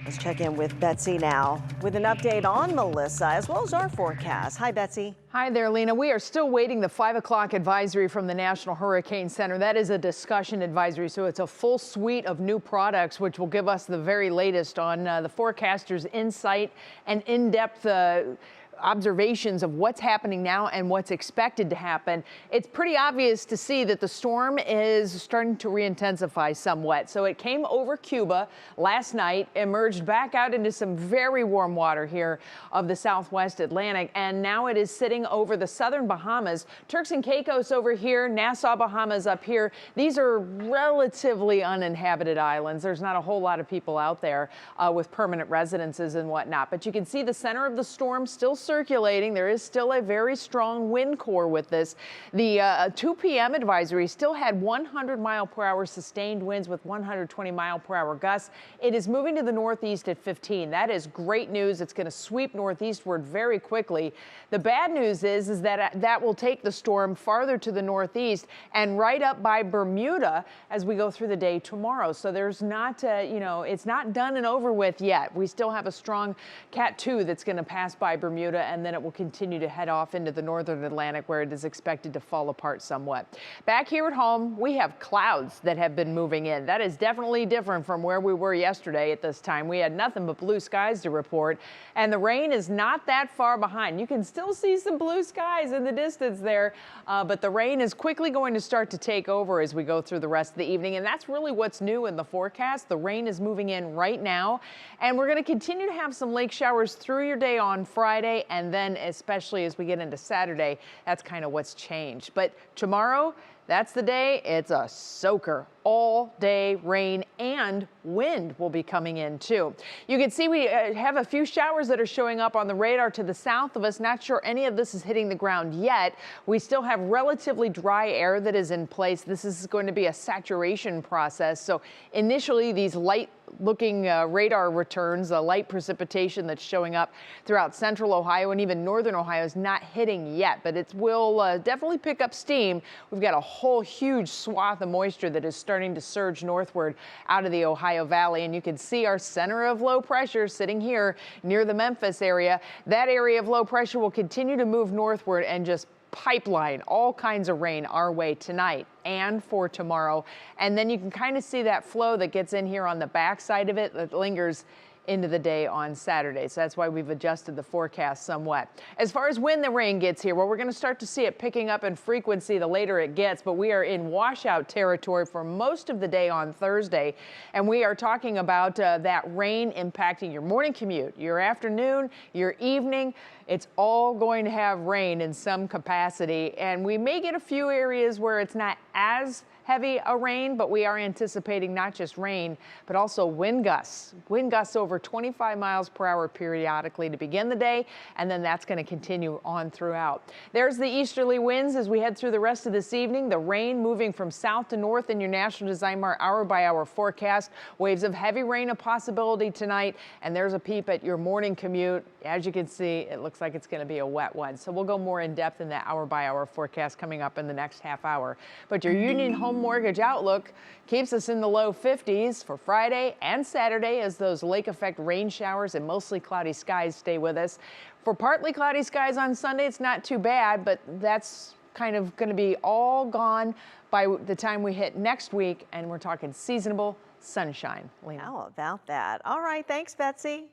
Let's check in with Betsy now with an update on Melissa as well as our forecast. Hi, Betsy. Hi there, Lena. We are still waiting the 5 o'clock advisory from the National Hurricane Center. That is a discussion advisory, so it's a full suite of new products which will give us the very latest on the forecaster's insight and in-depth observations of what's happening now and what's expected to happen. It's pretty obvious to see that the storm is starting to re-intensify somewhat. So it came over Cuba last night, emerged back out into some very warm water here of the southwest Atlantic, and now it is sitting over the southern Bahamas. Turks and Caicos over here, Nassau, Bahamas up here. These are relatively uninhabited islands. There's not a whole lot of people out there with permanent residences and whatnot, but you can see the center of the storm still circulating. There is still a very strong wind core with this. The 2 p.m. advisory still had 100-mile-per-hour sustained winds with 120-mile-per-hour gusts. It is moving to the northeast at 15. That is great news. It's going to sweep northeastward very quickly. The bad news is that that will take the storm farther to the northeast and right up by Bermuda as we go through the day tomorrow. So there's not, it's not done and over with yet. We still have a strong Cat 2 that's going to pass by Bermuda, and then it will continue to head off into the northern Atlantic where it is expected to fall apart somewhat. Back here at home, we have clouds that have been moving in. That is definitely different from where we were yesterday at this time. We had nothing but blue skies to report, and the rain is not that far behind. You can still see some blue skies in the distance there, but the rain is quickly going to start to take over as we go through the rest of the evening, and that's really what's new in the forecast. The rain is moving in right now, and we're going to continue to have some lake showers through your day on Friday, and then especially as we get into Saturday, that's kind of what's changed. But tomorrow, that's the day. It's a soaker. All day rain and wind will be coming in too. You can see we have a few showers that are showing up on the radar to the south of us. Not sure any of this is hitting the ground yet. We still have relatively dry air that is in place. This is going to be a saturation process. So initially these light looking radar returns, the light precipitation that's showing up throughout central Ohio and even northern Ohio is not hitting yet, but it will definitely pick up steam. We've got a whole huge swath of moisture that is starting to surge northward out of the Ohio Valley, and you can see our center of low pressure sitting here near the Memphis area. That area of low pressure will continue to move northward and just pipeline all kinds of rain our way tonight and for tomorrow. And then you can kind of see that flow that gets in here on the back side of it that lingers into the day on Saturday. So that's why we've adjusted the forecast somewhat. As far as when the rain gets here, well, we're going to start to see it picking up in frequency the later it gets, but we are in washout territory for most of the day on Thursday. And we are talking about that rain impacting your morning commute, your afternoon, your evening. It's all going to have rain in some capacity, and we may get a few areas where it's not as heavy a rain, but we are anticipating not just rain, but also wind gusts. Wind gusts over 25 miles per hour periodically to begin the day, and then that's going to continue on throughout. There's the easterly winds as we head through the rest of this evening. The rain moving from south to north in your National Design-Mar hour-by-hour forecast. Waves of heavy rain a possibility tonight, and there's a peep at your morning commute. As you can see, it looks like it's going to be a wet one. So we'll go more in depth in that hour-by-hour forecast coming up in the next half hour. But your Union Home Mortgage outlook keeps us in the low 50s for Friday and Saturday as those lake effect rain showers and mostly cloudy skies stay with us. For partly cloudy skies on Sunday, it's not too bad, but that's kind of going to be all gone by the time we hit next week, and we're talking seasonable sunshine. Lena. How about that? All right, thanks, Betsy.